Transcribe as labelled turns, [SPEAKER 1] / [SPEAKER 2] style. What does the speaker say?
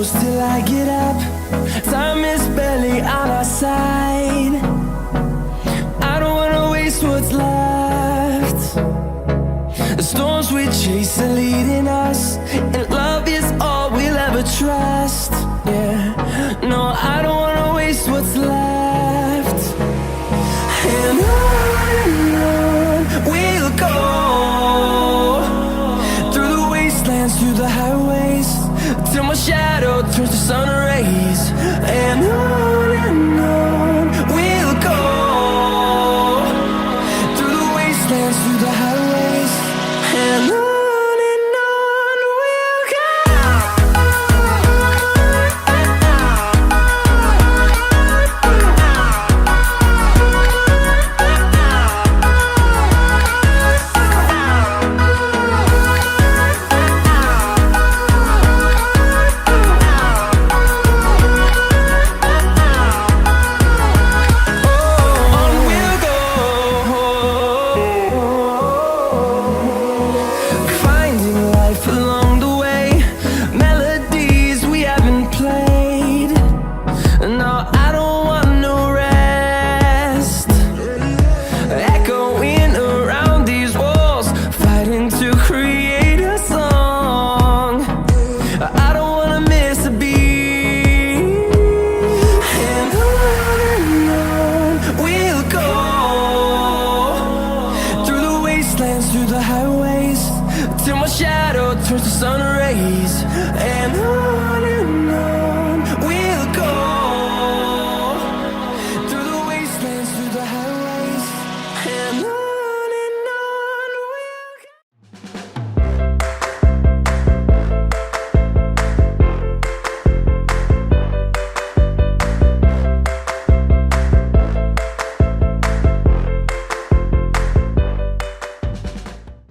[SPEAKER 1] close till I get up. Time is barely on our side. I don't wanna waste what's left. The storms we chase are leading us, and love is all we'll ever trust. Yeah, no, I don't